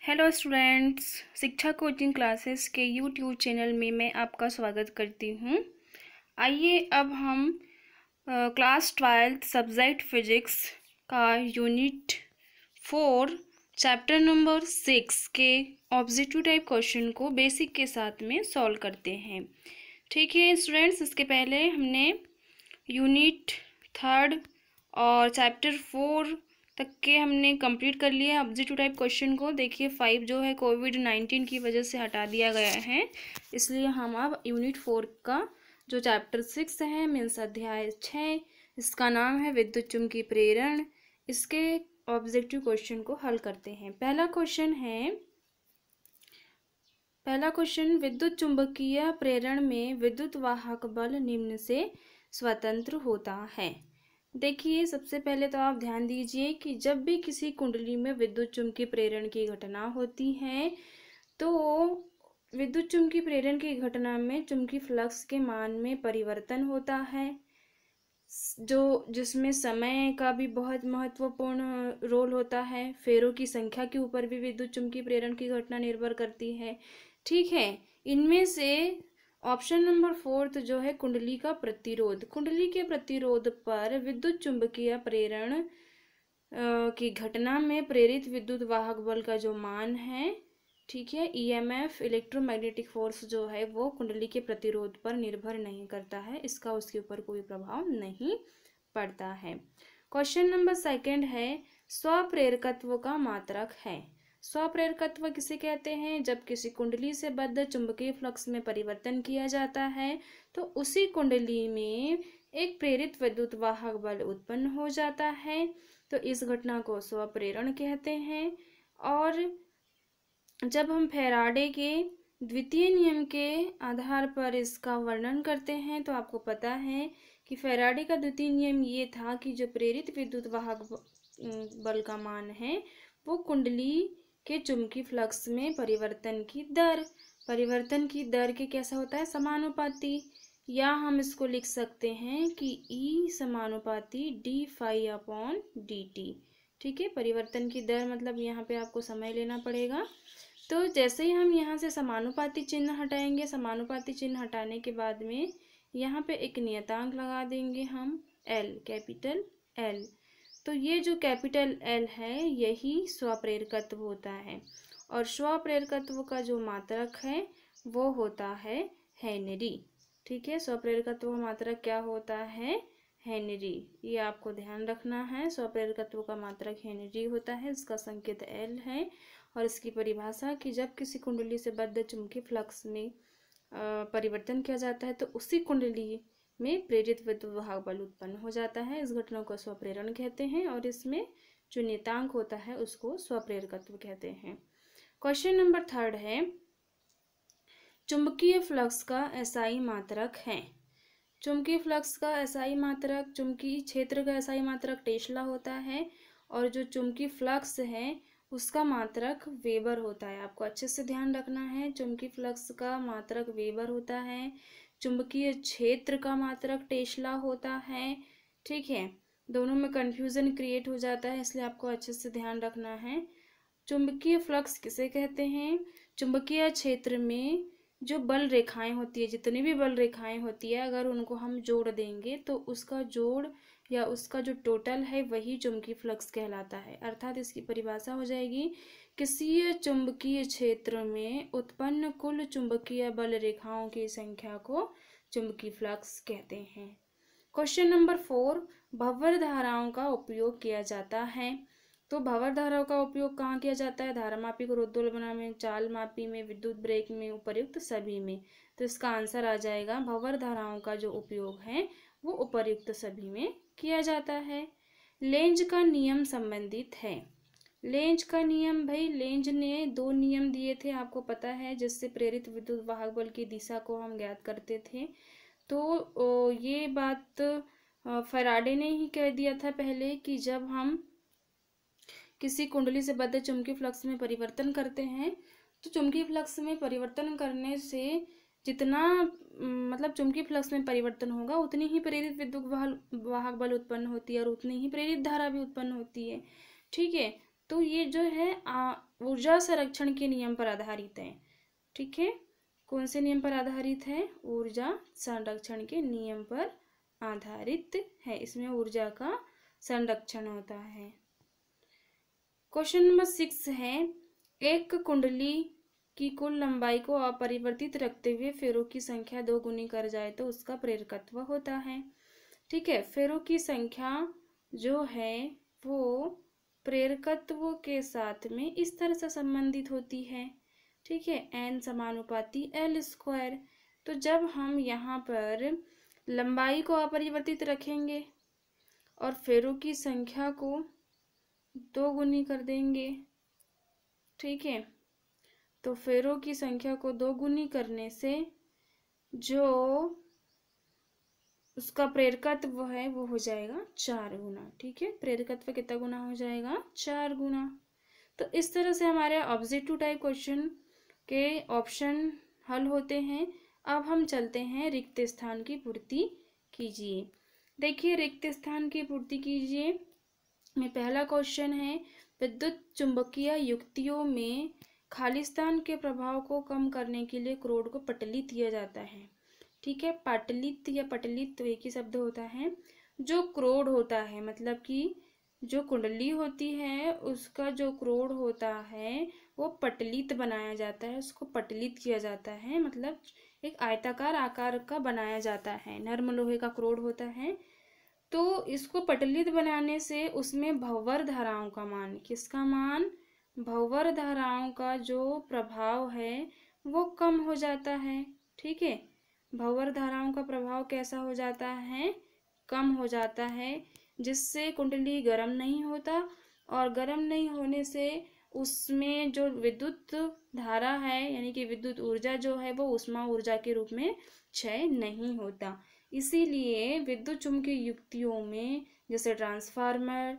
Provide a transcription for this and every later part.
Hello students, शिक्षा coaching classes के YouTube channel में मैं आपका स्वागत करती हूँ। आइए अब हम क्लास 12 सब्जेक्ट फिजिक्स का यूनिट 4 चैप्टर नंबर 6 के ऑब्जेक्टिव टाइप क्वेश्चन को बेसिक के साथ में सॉल्व करते हैं। ठीक है स्टूडेंट्स, इसके पहले हमने यूनिट 3 और चैप्टर 4 तक के हमने कंप्लीट कर लिया है ऑब्जेक्टिव टाइप क्वेश्चन को। देखिए 5 जो है कोविड-19 की वजह से हटा दिया गया है, इसलिए हम अब यूनिट 4 का जो चैप्टर 6 है मीन्स अध्याय 6, इसका नाम है विद्युत चुम्बकीय प्रेरण, इसके ऑब्जेक्टिव क्वेश्चन को हल करते हैं। पहला क्वेश्चन विद्युत चुम्बकीय प्रेरण में विद्युत वाहक बल निम्न से स्वतंत्र होता है। देखिए सबसे पहले तो आप ध्यान दीजिए कि जब भी किसी कुंडली में विद्युत चुम्बकीय प्रेरण की घटना होती है तो विद्युत चुम्बकीय प्रेरण की घटना में चुम्बकीय फ्लक्स के मान में परिवर्तन होता है, जिसमें समय का भी बहुत महत्वपूर्ण रोल होता है। फेरों की संख्या के ऊपर भी विद्युत चुम्बकीय प्रेरण की घटना निर्भर करती है। ठीक है, इनमें से ऑप्शन नंबर 4 जो है कुंडली का प्रतिरोध, कुंडली के प्रतिरोध पर विद्युत चुम्बकीय प्रेरण की घटना में प्रेरित विद्युत वाहक बल का जो मान है, ठीक है, ईएमएफ इलेक्ट्रोमैग्नेटिक फोर्स जो है वो कुंडली के प्रतिरोध पर निर्भर नहीं करता है, इसका उसके ऊपर कोई प्रभाव नहीं पड़ता है। क्वेश्चन नंबर 2 है स्वप्रेरकत्व का मात्रक है। स्वप्रेरकत्व किसे कहते हैं? जब किसी कुंडली से बद्ध चुंबकीय फ्लक्स में परिवर्तन किया जाता है तो उसी कुंडली में एक प्रेरित विद्युत वाहक बल उत्पन्न हो जाता है, तो इस घटना को स्वप्रेरण कहते हैं। और जब हम फैराडे के द्वितीय नियम के आधार पर इसका वर्णन करते हैं तो आपको पता है कि फैराडे का द्वितीय नियम ये था कि जो प्रेरित विद्युत वाहक बल का मान है वो कुंडली के चुंबकीय फ्लक्स में परिवर्तन की दर के कैसा होता है? समानुपाती, या हम इसको लिख सकते हैं कि E समानुपाती D phi upon D T. ठीक है, परिवर्तन की दर मतलब यहाँ पे आपको समय लेना पड़ेगा। तो जैसे ही हम यहाँ से समानुपाती चिन्ह हटाएंगे, समानुपाती चिन्ह हटाने के बाद में यहाँ पे एक नियतांक लगा देंगे हम L, कैपिटल L। तो ये जो कैपिटल L है यही स्वप्रेरकत्व होता है, और स्वप्रेरकत्व का जो मात्रक है वो होता है हेनरी। ठीक है, स्वप्रेरकत्व का मात्रक क्या होता है? हेनरी। ये आपको ध्यान रखना है, स्वप्रेरकत्व का मात्रक हेनरी होता है, इसका संकेत L है। और इसकी परिभाषा कि जब किसी कुंडली से बद्ध चुंबकीय फ्लक्स में परिवर्तन किया जाता है तो उसी कुंडली में प्रेरित विद्युत वाहक बल उत्पन्न हो जाता है, इस घटना को स्वप्रेरण कहते हैं, और इसमें जो नियतांक होता है उसको स्वप्रेरकत्व कहते हैं। क्वेश्चन नंबर 3 है चुंबकीय फ्लक्स का एसआई मात्रक है। चुंबकीय फ्लक्स का एसआई मात्रक, चुंबकीय क्षेत्र का एसआई मात्रक टेस्ला होता है, और जो चुंबकीय फ्लक्स है उसका मात्रक वेबर होता है। आपको अच्छे से ध्यान रखना है, चुंबकीय फ्लक्स का मात्रक वेबर होता है, चुंबकीय क्षेत्र का मात्रक टेस्ला होता है। ठीक है, दोनों में कंफ्यूजन क्रिएट हो जाता है, इसलिए आपको अच्छे से ध्यान रखना है। चुंबकीय फ्लक्स किसे कहते हैं? चुंबकीय क्षेत्र में जो बल रेखाएं होती है, जितनी भी बल रेखाएं होती है, अगर उनको हम जोड़ देंगे तो उसका जोड़ या उसका जो टोटल है वही चुंबकीय फ्लक्स कहलाता है। अर्थात इसकी परिभाषा हो जाएगी किसी चुंबकीय क्षेत्र में उत्पन्न कुल चुंबकीय बल रेखाओं की संख्या को चुंबकीय फ्लक्स कहते हैं। क्वेश्चन नंबर 4 भंवर धाराओं का उपयोग किया जाता है। तो भंवर धाराओं का उपयोग कहाँ किया जाता है? धारामापी को रोद्दोल बनाने में, चाल मापी में, विद्युत ब्रेक में, उपर्युक्त सभी में। तो इसका आंसर आ जाएगा भंवर धाराओं का जो उपयोग है वो उपर्युक्त सभी में किया जाता है। लेंज का नियम संबंधित है। लेंज का नियम, भाई लेंज ने 2 नियम दिए थे, आपको पता है, जिससे प्रेरित विद्युत वाहक बल की दिशा को हम ज्ञात करते थे। तो ये बात फैराडे ने ही कह दिया था पहले कि जब हम किसी कुंडली से बद्ध चुंबकीय फ्लक्स में परिवर्तन करते हैं तो चुंबकीय फ्लक्स में परिवर्तन करने से जितना मतलब चुंबकीय फ्लक्स में परिवर्तन होगा उतनी ही प्रेरित विद्युत वाहक बल उत्पन्न होती है और उतनी ही प्रेरित धारा भी उत्पन्न होती है। ठीक है, तो ये जो है ऊर्जा संरक्षण के नियम पर आधारित है। ठीक है, कौन से नियम पर आधारित है? ऊर्जा संरक्षण के नियम पर आधारित है। इसमें ऊर्जा का संरक्षण होता है। क्वेश्चन नंबर 6 है, एक कुंडली की कुल लंबाई को अपरिवर्तित रखते हुए फेरों की संख्या 2 गुनी कर जाए तो उसका प्रेरकत्व होता है। ठीक है, फेरों की संख्या जो है वो प्रेरकत्व के साथ में इस तरह से संबंधित होती है। ठीक है, n समानुपाती l स्क्वायर। तो जब हम यहाँ पर लंबाई को अपरिवर्तित रखेंगे और फेरों की संख्या को 2 गुनी कर देंगे, ठीक है, तो फेरों की संख्या को 2 गुनी करने से जो उसका प्रेरकत्व है वो हो जाएगा 4 गुना। ठीक है, प्रेरकत्व कितना गुना हो जाएगा? 4 गुना। तो इस तरह से हमारे ऑब्जेक्टिव टाइप क्वेश्चन के ऑप्शन हल होते हैं। अब हम चलते हैं रिक्त स्थान की पूर्ति कीजिए। देखिए, रिक्त स्थान की पूर्ति कीजिए में पहला क्वेश्चन है, विद्युत चुंबकीय युक्तियों में खाली स्थान के प्रभाव को कम करने के लिए क्रोड को पटलित किया जाता है। ठीक है, पाटलित या पटलित तो एक ही शब्द होता है। जो क्रोड होता है मतलब कि जो कुंडली होती है उसका जो क्रोड होता है वो पटलित बनाया जाता है, उसको पटलित किया जाता है, मतलब एक आयताकार आकार का बनाया जाता है। नर्म लोहे का क्रोड होता है, तो इसको पटलित बनाने से उसमें भंवर धाराओं का मान, किसका मान? भंवर धाराओं का जो प्रभाव है वो कम हो जाता है। ठीक है, भंवर धाराओं का प्रभाव कैसा हो जाता है? कम हो जाता है, जिससे कुंडली गर्म नहीं होता, और गर्म नहीं होने से उसमें जो विद्युत धारा है यानी कि विद्युत ऊर्जा जो है वो ऊष्मा ऊर्जा के रूप में क्षय नहीं होता। इसीलिए विद्युत चुम्बकीय युक्तियों में जैसे ट्रांसफार्मर,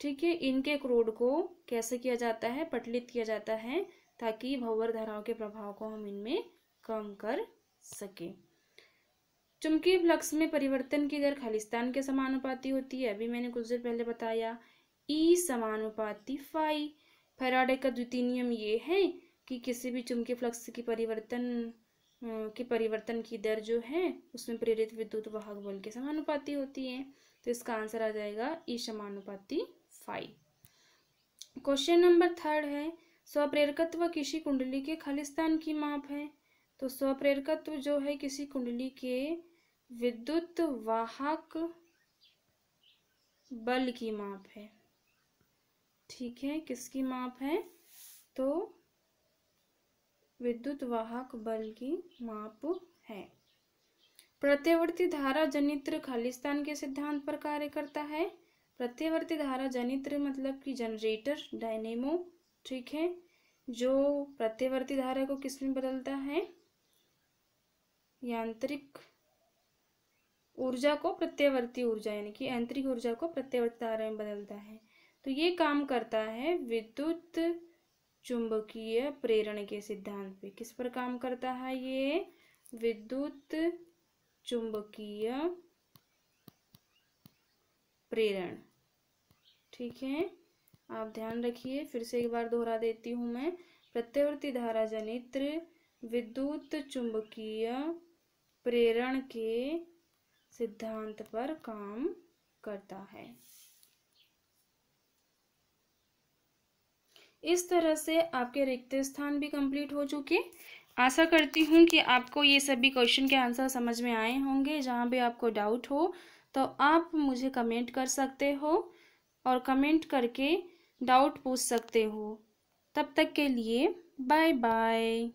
ठीक है, इनके क्रोड को कैसे किया जाता है? पटलित किया जाता है, ताकि भंवर धाराओं के प्रभाव को हम इनमें कम कर सके। चुंबकीय फ्लक्स में परिवर्तन की दर खालिस्तान के समानुपाती होती है। अभी मैंने कुछ देर पहले बताया, E समानुपाती फाई। फैराडे का द्वितीय नियम ये है कि किसी भी चुंबकीय फ्लक्स की परिवर्तन की दर जो है उसमें प्रेरित विद्युत वाहक बल के समानुपाती होती है। तो इसका आंसर आ जाएगा E समानुपाती फाई। क्वेश्चन नंबर 3 है, स्वप्रेरकत्व किसी कुंडली के खालिस्तान की माप है। तो स्वप्रेरकत्व जो है किसी कुंडली के विद्युत वाहक बल की माप है। ठीक है, किसकी माप है? तो विद्युत वाहक बल की माप है। प्रत्यावर्ती धारा जनित्र खालिस्तान के सिद्धांत पर कार्य करता है। प्रत्यावर्ती धारा जनित्र मतलब कि जनरेटर, डायनेमो। ठीक है, जो प्रत्यावर्ती धारा को किसमें बदलता है? यांत्रिक ऊर्जा को प्रत्यावर्ती ऊर्जा यानी कि यांत्रिक ऊर्जा को प्रत्यावर्ती धारा में बदलता है। तो ये काम करता है विद्युत चुंबकीय प्रेरण के सिद्धांत पे। किस पर काम करता है ये? विद्युत चुंबकीय प्रेरण। ठीक है, आप ध्यान रखिए, फिर से एक बार दोहरा देती हूँ मैं। प्रत्यावर्ती धारा जनित्र विद्युत चुंबकीय प्रेरण के सिद्धांत पर काम करता है। इस तरह से आपके रिक्त स्थान भी कंप्लीट हो चुके। आशा करती हूँ कि आपको ये सभी क्वेश्चन के आंसर समझ में आए होंगे। जहाँ भी आपको डाउट हो तो आप मुझे कमेंट कर सकते हो और कमेंट करके डाउट पूछ सकते हो। तब तक के लिए बाय बाय।